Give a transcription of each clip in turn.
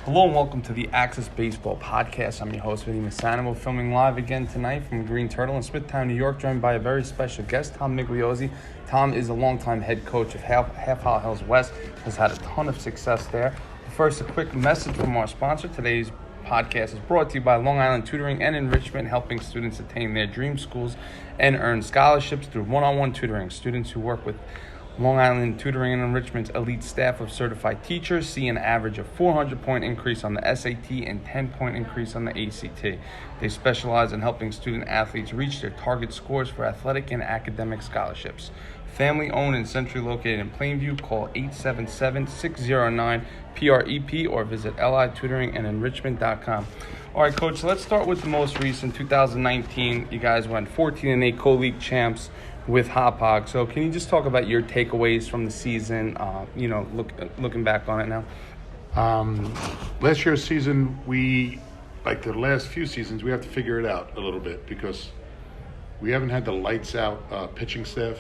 Hello and welcome to the Axcess Baseball Podcast. I'm your host, Vinny Massanimo, filming live again tonight from Greene Turtle in Smithtown, New York, joined by a very special guest, Tom Migliozzi. Tom is a longtime head coach of Half Hollow Hills West, has had a ton of success there. First, a quick message from our sponsor. Today's podcast is brought to you by Long Island Tutoring and Enrichment, helping students attain their dream schools and earn scholarships through one-on-one tutoring. Students who work with Long Island Tutoring and Enrichment's elite staff of certified teachers see an average of 400-point increase on the SAT and 10-point increase on the ACT. They specialize in helping student athletes reach their target scores for athletic and academic scholarships. Family owned and centrally located in Plainview, call 877-609-PREP or visit litutoringandenrichment.com. All right, Coach, let's start with the most recent 2019. You guys went 14-8 co-league champs with Hop Hog. So can you just talk about your takeaways from the season, looking back on it now? Last year's season, like the last few seasons, we have to figure it out a little bit because we haven't had the lights out pitching staff.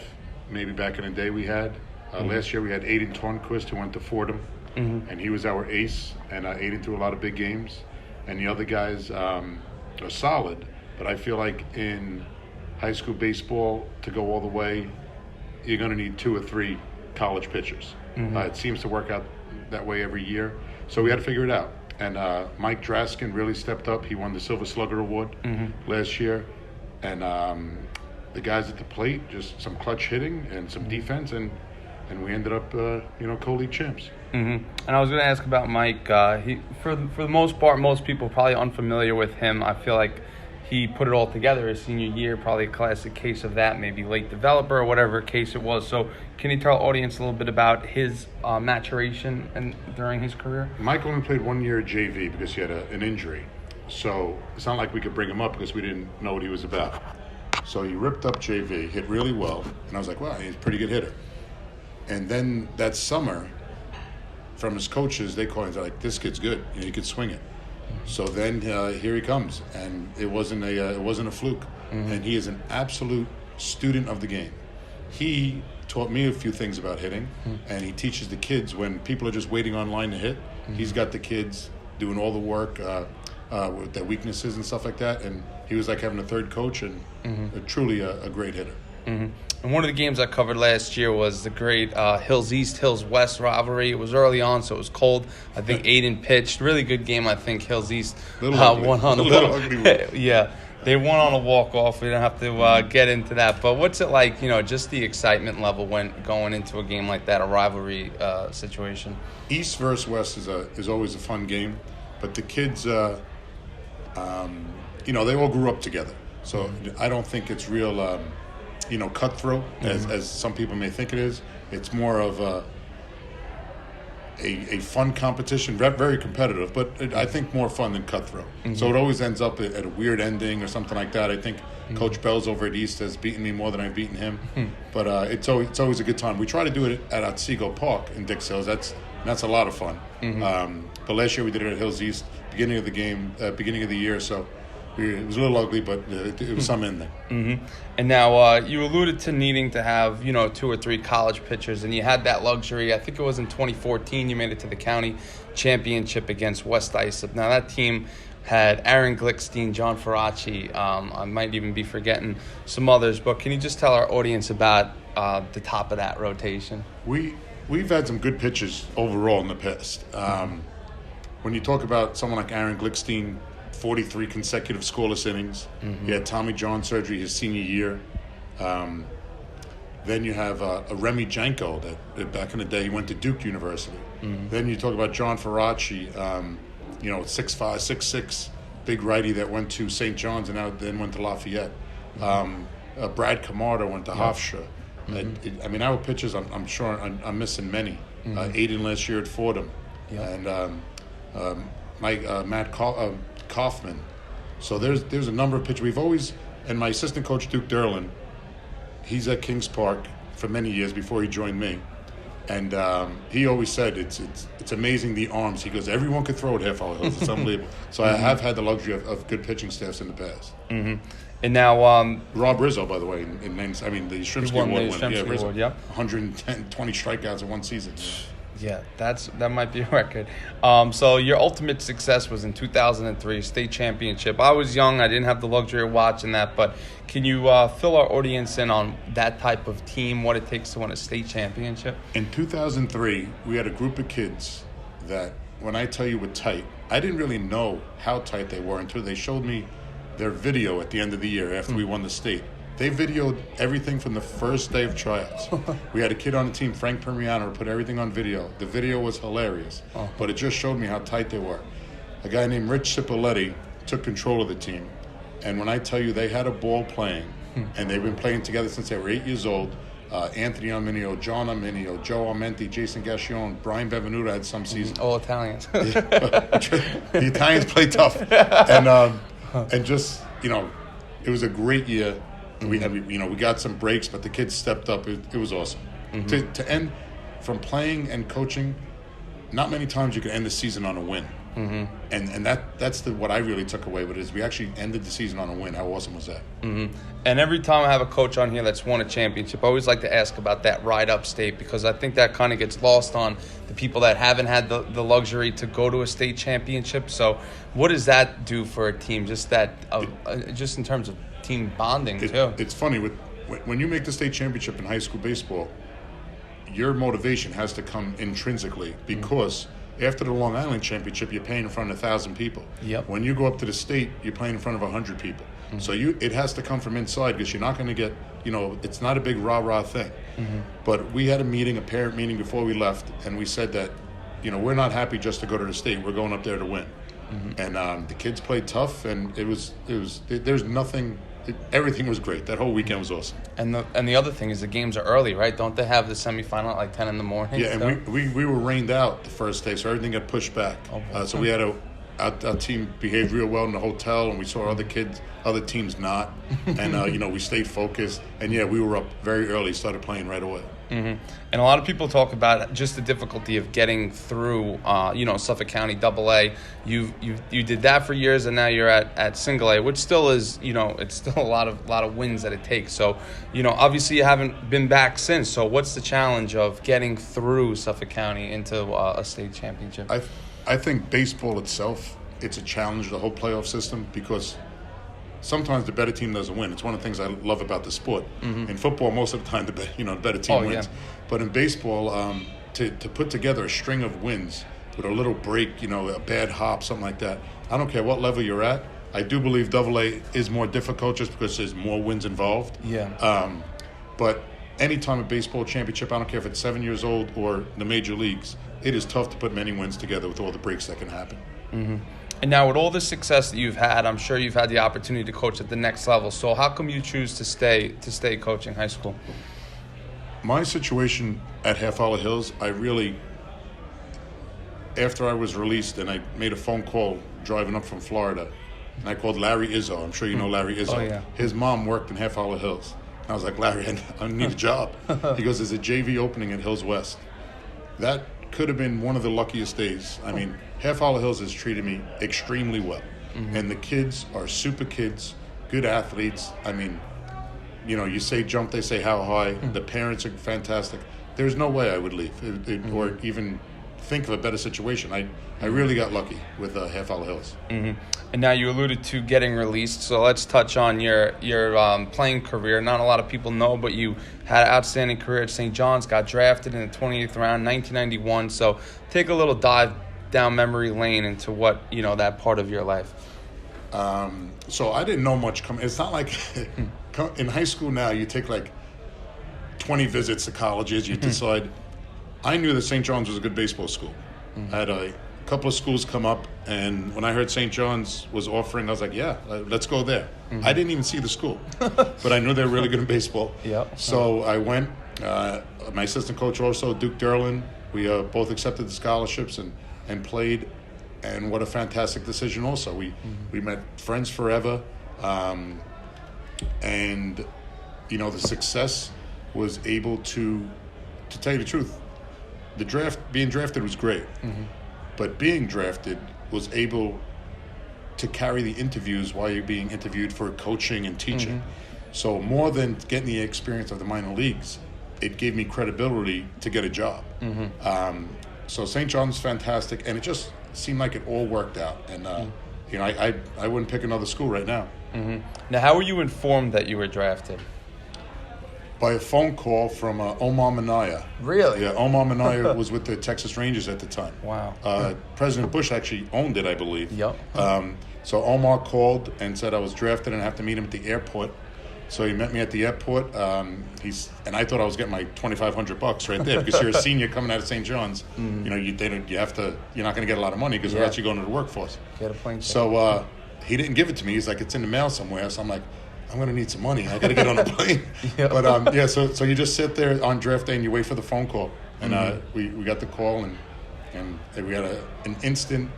Maybe back in the day we had. Last year we had Aiden Tornquist, who went to Fordham, and he was our ace, and Aiden threw a lot of big games. And the other guys are solid, but I feel like in high school baseball, to go all the way, you're going to need 2 or 3 college pitchers. It seems to work out that way every year. So we had to figure it out. And Mike Draskin really stepped up. He won the Silver Slugger Award last year. And the guys at the plate, just some clutch hitting and some defense, and we ended up, co-league champs. And I was going to ask about Mike. He, for the most part, most people are probably unfamiliar with him. I feel like he put it all together his senior year, probably a classic case of that, maybe late developer or whatever case it was. So can you tell our audience a little bit about his maturation during his career? Mike only played 1 year at JV because he had an injury. So it's not like we could bring him up because we didn't know what he was about. So he ripped up JV, hit really well, and I was like, wow, he's a pretty good hitter. And then that summer, from his coaches, they called him, they're like, this kid's good, he could swing it. So then here he comes, and it wasn't a fluke. And he is an absolute student of the game. He taught me a few things about hitting, and he teaches the kids when people are just waiting online to hit. He's got the kids doing all the work with their weaknesses and stuff like that, and he was like having a third coach and truly a great hitter. And one of the games I covered last year was the great Hills East, Hills West rivalry. It was early on, so it was cold. I think Aiden pitched. Really good game, I think. Hills East won on a little ugly. Yeah, they won on a walk-off. We don't have to get into that. But what's it like, just the excitement level when going into a game like that, a rivalry situation? East versus West is always a fun game. But the kids, they all grew up together. So I don't think it's real... cutthroat, as some people may think it is. It's more of a fun competition, very competitive, but I think more fun than cutthroat. So it always ends up at a weird ending or something like that. I think Coach Bell's over at East has beaten me more than I've beaten him, but it's always a good time. We try to do it at Otsego Park in Dix Hills. That's a lot of fun. But last year we did it at Hills East, beginning of the year, so it was a little ugly, but it was some in there. And now you alluded to needing to have, 2 or 3 college pitchers, and you had that luxury. I think it was in 2014 you made it to the county championship against West Islip. Now that team had Aaron Glickstein, John Faraci. I might even be forgetting some others, but can you just tell our audience about the top of that rotation? We've had some good pitchers overall in the past. When you talk about someone like Aaron Glickstein, 43 consecutive scoreless innings. He had Tommy John surgery his senior year. Then you have a Remy Janko that back in the day he went to Duke University. Then you talk about John Faraci, 6'5", 6'6", big righty that went to St. John's and then went to Lafayette. Brad Camardo went to Hofstra. Our pitchers, I'm sure I'm missing many. Aiden last year at Fordham, and Matt Kaufman. So there's a number of pitchers. We've always, and my assistant coach Duke Derlin, he's at Kings Park for many years before he joined me, and he always said it's amazing the arms. He goes, everyone could throw at Half Hollow Hills. It's unbelievable. So I have had the luxury of good pitching staffs in the past. And now Rob Rizzo, by the way, the Yastrzemski Award winner. Award, 110, 20 strikeouts in one season. Yeah, that might be a record. So your ultimate success was in 2003, state championship. I was young. I didn't have the luxury of watching that, but can you fill our audience in on that type of team, what it takes to win a state championship? In 2003, we had a group of kids that, when I tell you were tight, I didn't really know how tight they were until they showed me their video at the end of the year after we won the state. They videoed everything from the first day of tryouts. We had a kid on the team, Frank Permiano, who put everything on video. The video was hilarious, but it just showed me how tight they were. A guy named Rich Cipoletti took control of the team. And when I tell you they had a ball playing, and they've been playing together since they were 8 years old, Anthony Arminio, John Arminio, Joe Armenti, Jason Gascione, Brian Bevenuta had some season. All Italians. The Italians play tough. And just, it was a great year. We had, we got some breaks, but the kids stepped up. It was awesome. To end from playing and coaching, not many times you can end the season on a win. And that's what I really took away with it, is we actually ended the season on a win. How awesome was that? And every time I have a coach on here that's won a championship, I always like to ask about that ride upstate, because I think that kind of gets lost on the people that haven't had the luxury to go to a state championship. So what does that do for a team, just in terms of team bonding too? It's funny, when you make the state championship in high school baseball, your motivation has to come intrinsically, because after the Long Island championship, you're playing in front of 1,000 people. Yep. When you go up to the state, you're playing in front of 100 people. So it has to come from inside, because you're not going to get, it's not a big rah-rah thing. But we had a parent meeting before we left, and we said that, we're not happy just to go to the state. We're going up there to win. And the kids played tough, and there's nothing. Everything was great. That whole weekend was awesome. And the other thing is the games are early, right? Don't they have the semifinal at like 10 in the morning? Yeah, and we were rained out the first day, so everything got pushed back. So we had our team behaved real well in the hotel, and we saw other teams not. And, we stayed focused. And, we were up very early, started playing right away. And a lot of people talk about just the difficulty of getting through, Suffolk County AA. You did that for years, and now you're at Single A, which still is, it's still a lot of wins that it takes. So, obviously you haven't been back since. So what's the challenge of getting through Suffolk County into a state championship? I think baseball itself, it's a challenge, the whole playoff system, because sometimes the better team doesn't win. It's one of the things I love about the sport. In football, most of the time, the better team wins. Yeah. But in baseball, to put together a string of wins with a little break, a bad hop, something like that, I don't care what level you're at. I do believe AA is more difficult just because there's more wins involved. Yeah. But any time a baseball championship, I don't care if it's 7 years old or the major leagues, it is tough to put many wins together with all the breaks that can happen. And now with all the success that you've had, I'm sure you've had the opportunity to coach at the next level. So how come you choose to stay coaching high school? My situation at Half Hollow Hills, after I was released and I made a phone call driving up from Florida, and I called Larry Izzo. I'm sure you know Larry Izzo. Oh, yeah. His mom worked in Half Hollow Hills. I was like, Larry, I need a job. He goes, there's a JV opening at Hills West. That could have been one of the luckiest days. I mean, Half Hollow Hills has treated me extremely well. And the kids are super kids, good athletes. I mean, you say jump, they say how high. The parents are fantastic. There's no way I would leave or even think of a better situation. I really got lucky with Half Hollow Hills. And now you alluded to getting released, so let's touch on your playing career. Not a lot of people know, but you had an outstanding career at St. John's, got drafted in the 28th round, 1991. So take a little dive down memory lane into what, that part of your life. So I didn't know much. It's not like in high school now you take like 20 visits to colleges, you decide. I knew that St. John's was a good baseball school. I had a couple of schools come up, and when I heard St. John's was offering, I was like, yeah, let's go there. I didn't even see the school, but I knew they were really good in baseball. So I went. My assistant coach also, Duke Derlin, we both accepted the scholarships and played, and what a fantastic decision also. We met friends forever, and the success was able to tell you the truth, being drafted was great. But being drafted was able to carry the interviews while you're being interviewed for coaching and teaching. So more than getting the experience of the minor leagues, it gave me credibility to get a job. so St. John's fantastic, and it just seemed like it all worked out. And I wouldn't pick another school right now. Mm-hmm. Now, how were you informed that you were drafted? By a phone call from Omar Minaya. Really? Yeah, Omar Minaya was with the Texas Rangers at the time. Wow. President Bush actually owned it, I believe. Yep. So Omar called and said I was drafted and I have to meet him at the airport. So he met me at the airport. And I thought I was getting my $2,500 right there because you're a senior coming out of St. John's. Mm-hmm. You're not going to get a lot of money because you're actually going to the workforce. Get a plane ticket. So he didn't give it to me. He's like, it's in the mail somewhere. So I'm like, I'm going to need some money. I got to get on a plane. Yep. But so you just sit there on draft day and you wait for the phone call. And we got the call and we had an instant.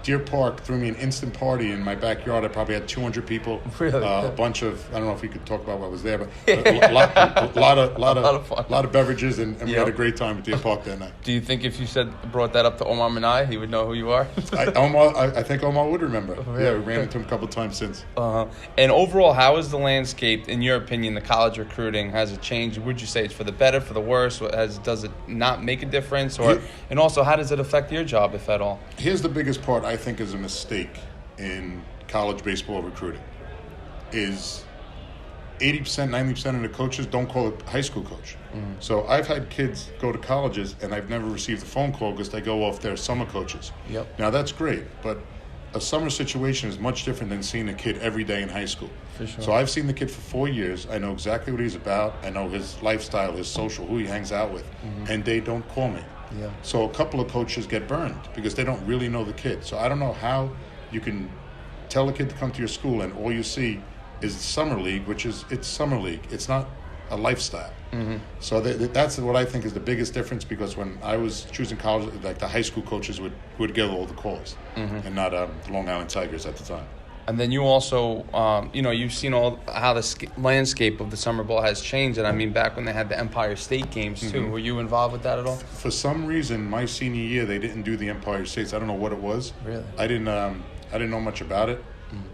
Deer Park threw me an instant party in my backyard. I probably had 200 people. Really? A bunch of, I don't know if we could talk about what was there, but a lot of beverages, and we had a great time at Deer Park that night. Do you think if you brought that up to Omar Minaya, he would know who you are? I think Omar would remember. Really? Yeah, we ran into him a couple of times since. And overall, how is the landscape, in your opinion, the college recruiting? Has it changed? Would you say it's for the better, for the worse? Does it not make a difference? And also, how does it affect your job, if at all? Here's the biggest part I think is a mistake in college baseball recruiting is 80%, 90% of the coaches don't call it high school coach. Mm-hmm. So I've had kids go to colleges and I've never received a phone call because they go off their summer coaches. Yep. Now that's great, but a summer situation is much different than seeing a kid every day in high school. For sure. So I've seen the kid for 4 years. I know exactly what he's about. I know his lifestyle, his social, who he hangs out with, and they don't call me. Yeah. So a couple of coaches get burned because they don't really know the kid. So I don't know how you can tell a kid to come to your school and all you see is summer league, it's summer league. It's not a lifestyle. Mm-hmm. So that's what I think is the biggest difference, because when I was choosing college, like the high school coaches would get all the calls, and not the Long Island Tigers at the time. And then you also, you've seen how the landscape of the summer ball has changed. And I mean, back when they had the Empire State games too, were you involved with that at all? For some reason, my senior year, they didn't do the Empire States. I don't know what it was. Really? I didn't know much about it.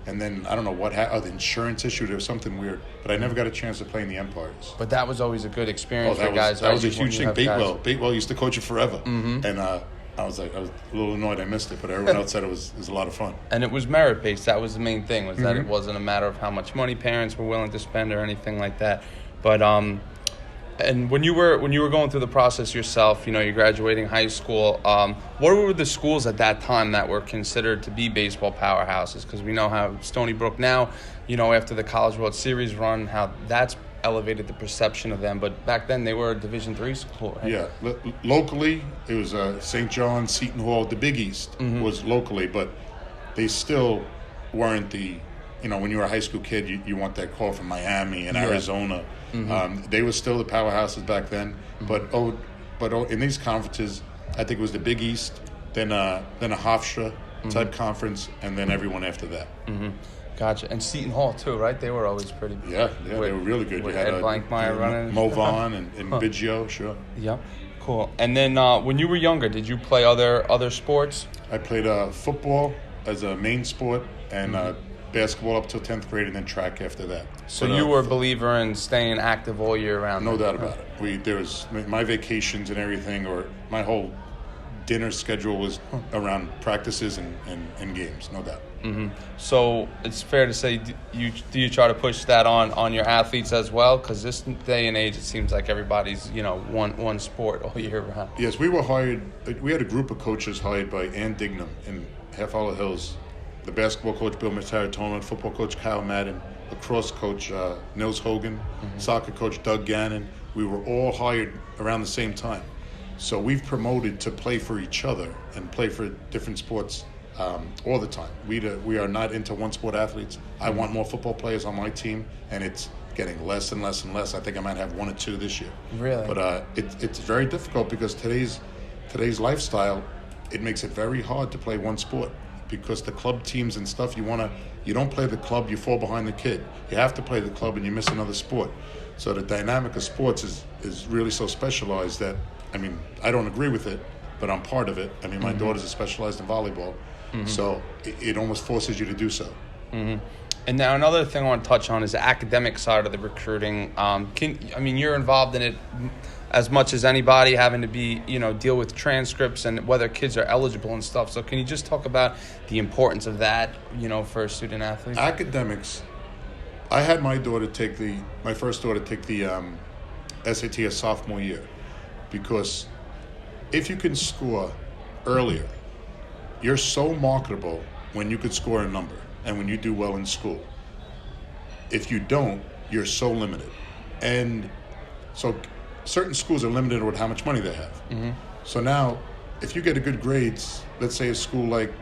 And then I don't know what the insurance issue. There was something weird, but I never got a chance to play in the Empires. But that was always a good experience for guys. That was a huge thing. Batewell used to coach it forever, and I was a little annoyed I missed it, but everyone else said it was a lot of fun. And it was merit based. That was the main thing, was that it wasn't a matter of how much money parents were willing to spend or anything like that. But and when you were going through the process yourself, you're graduating high school, what were the schools at that time that were considered to be baseball powerhouses? Because we know how Stony Brook now, after the College World Series run, how that's elevated the perception of them. But back then they were a Division III school, right? Yeah. Locally, it was St. John's, Seton Hall. The Big East was locally, but they still weren't the, when you were a high school kid, you want that call from Miami and Arizona. They were still the powerhouses back then, but in these conferences, I think it was the Big East, then a Hofstra type conference, and then everyone after that. Gotcha. And Seton Hall too, right? They were always pretty. Yeah, they were really good. You had Ed Blankmeyer running. Mo Vaughn and Biggio, sure. Yeah, cool. And then when you were younger, did you play other sports? I played football as a main sport, and basketball up till 10th grade, and then track after that. So you were a believer in staying active all year round? No doubt about it. There was my vacations and everything, or my whole dinner schedule was around practices and games, no doubt. So it's fair to say, do you try to push that on your athletes as well? Because this day and age, it seems like everybody's one sport all year round. Yes, we were hired. We had a group of coaches hired by Ann Dignam in Half Hollow Hills. The basketball coach Bill Mataratono, football coach Kyle Madden, lacrosse coach Nils Hogan, soccer coach Doug Gannon. We were all hired around the same time. So we've promoted to play for each other and play for different sports all the time. We are not into one sport athletes. I want more football players on my team, and it's getting less and less and less. I think I might have 1 or 2 this year. Really? But it's very difficult because today's lifestyle, it makes it very hard to play one sport, because the club teams and stuff, you don't play the club, you fall behind the kid. You have to play the club and you miss another sport. So the dynamic of sports is really so specialized that, I don't agree with it, but I'm part of it. My daughters are specialized in volleyball, so it almost forces you to do so. And now another thing I want to touch on is the academic side of the recruiting. You're involved in it as much as anybody, having to be, deal with transcripts and whether kids are eligible and stuff. So can you just talk about the importance of that, for a student athlete? Academics. I had my first daughter take the SAT as sophomore year, because if you can score earlier, you're so marketable when you could score a number and when you do well in school. If you don't, you're so limited. And so certain schools are limited with how much money they have. Mm-hmm. So now, if you get a good grades, let's say a school like,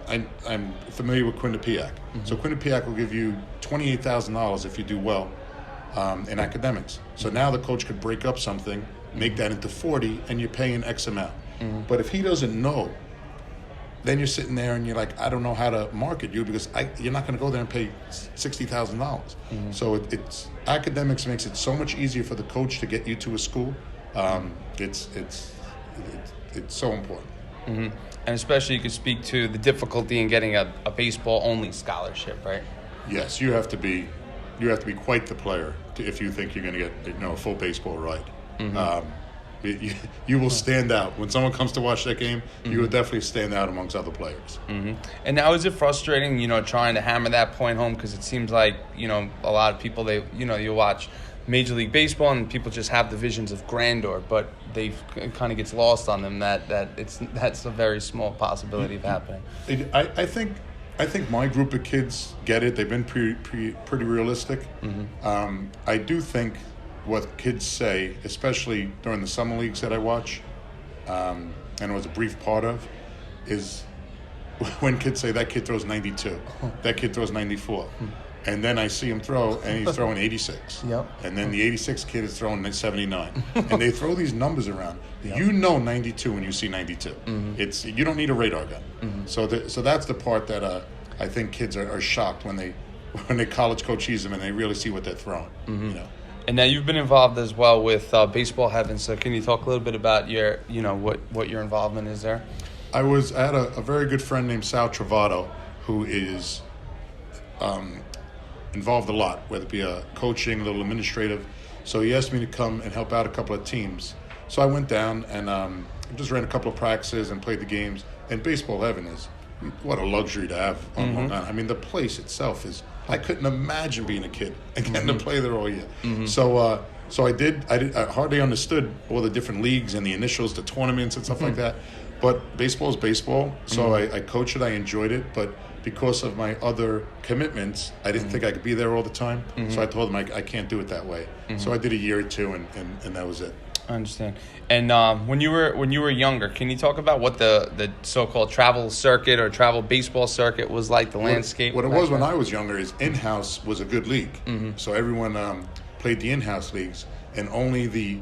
I'm familiar with Quinnipiac. Mm-hmm. So Quinnipiac will give you $28,000 if you do well in academics. So now the coach could break up something, make that into 40, and you're paying X amount. Mm-hmm. But if he doesn't know, then you're sitting there and you're like, I don't know how to market you, because you're not going to go there and pay $60,000. Mm-hmm. So it's academics makes it so much easier for the coach to get you to a school. It's so important. Mm-hmm. And especially you could speak to the difficulty in getting a baseball only scholarship, right? Yes, you have to be quite the player if you think you're going to get a full baseball ride. Mm-hmm. You will stand out. When someone comes to watch that game, mm-hmm. you will definitely stand out amongst other players. Mm-hmm. And now, is it frustrating, trying to hammer that point home? Because it seems like, a lot of people, you watch Major League Baseball and people just have the visions of grandeur, but it kind of gets lost on them that's a very small possibility of happening. I think my group of kids get it. They've been pretty realistic. Mm-hmm. I do think what kids say, especially during the summer leagues that I watch, and was a brief part of, is when kids say that kid throws 92, that kid throws 94. And then I see him throw, and he's throwing 86. Yep. And then the 86 kid is throwing 79. And they throw these numbers around. Yep. 92 when you see 92. Mm-hmm. You don't need a radar gun. Mm-hmm. So that's the part that I think kids are shocked when they college coaches them and they really see what they're throwing. Mm-hmm. And now you've been involved as well with Baseball Heaven. So can you talk a little bit about your, what your involvement is there? I had a very good friend named Sal Travato, who is involved a lot, whether it be coaching, a little administrative. So he asked me to come and help out a couple of teams. So I went down and just ran a couple of practices and played the games. And Baseball Heaven is what a luxury to have on Long Island. I mean, the place itself is. I couldn't imagine being a kid and getting to play there all year. Mm-hmm. So I did. I hardly understood all the different leagues and the initials, the tournaments and stuff like that. But baseball is baseball. So I coached it. I enjoyed it. But because of my other commitments, I didn't think I could be there all the time. Mm-hmm. So I told them I can't do it that way. Mm-hmm. So I did a year or two, and that was it. I understand. And when you were younger, can you talk about what the so-called travel circuit or travel baseball circuit was like, the landscape? What it was when I was younger is in-house was a good league. Mm-hmm. So everyone played the in-house leagues, and only the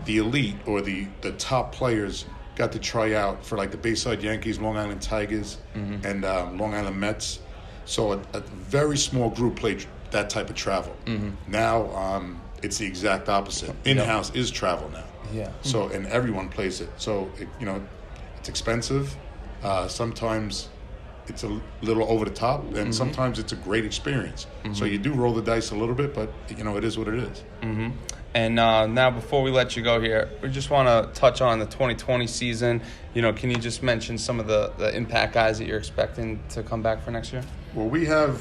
elite or the top players got to try out for like the Bayside Yankees, Long Island Tigers, and Long Island Mets. So a very small group played that type of travel. Mm-hmm. Now it's the exact opposite. In-house is travel now. Yeah. So and everyone plays it. So it's expensive. Sometimes it's a little over the top, and sometimes it's a great experience. Mm-hmm. So you do roll the dice a little bit, but it is what it is. Mm-hmm. And now, before we let you go here, we just want to touch on the 2020 season. Can you just mention some of the impact guys that you're expecting to come back for next year? Well, we have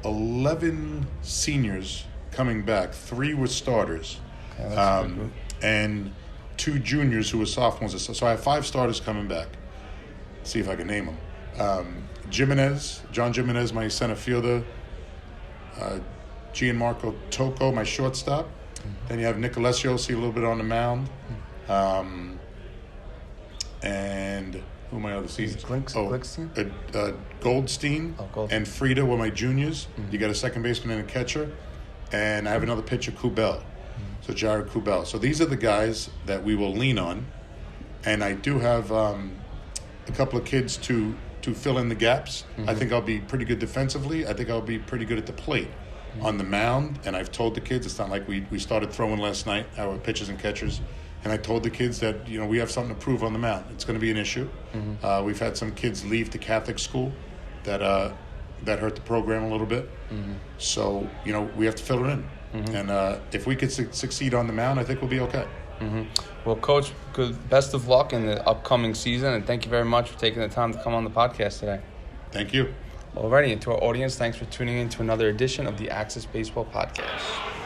11 seniors coming back. 3 were starters, and 2 juniors who were sophomores. So I have 5 starters coming back. Let's see if I can name them. John Jimenez, my center fielder. Gianmarco Tocco, my shortstop. Mm-hmm. Then you have Nick Alessio, see a little bit on the mound. And who are my other seniors? Goldstein? Goldstein and Frieda were my juniors. Mm-hmm. You got a second baseman and a catcher. And I have another pitcher, Kubel. Mm-hmm. So Jared Kubel. So these are the guys that we will lean on. And I do have a couple of kids to fill in the gaps. Mm-hmm. I think I'll be pretty good defensively. I think I'll be pretty good at the plate. On the mound, and I've told the kids, it's not like we started throwing last night, our pitchers and catchers, and I told the kids that we have something to prove on the mound. It's going to be an issue. Mm-hmm. We've had some kids leave the Catholic school that that hurt the program a little bit. So, we have to fill it in. And if we could succeed on the mound, I think we'll be okay. Well, Coach, best of luck in the upcoming season, and thank you very much for taking the time to come on the podcast today. Thank you. Alrighty, and to our audience, thanks for tuning in to another edition of the Axcess Baseball Podcast.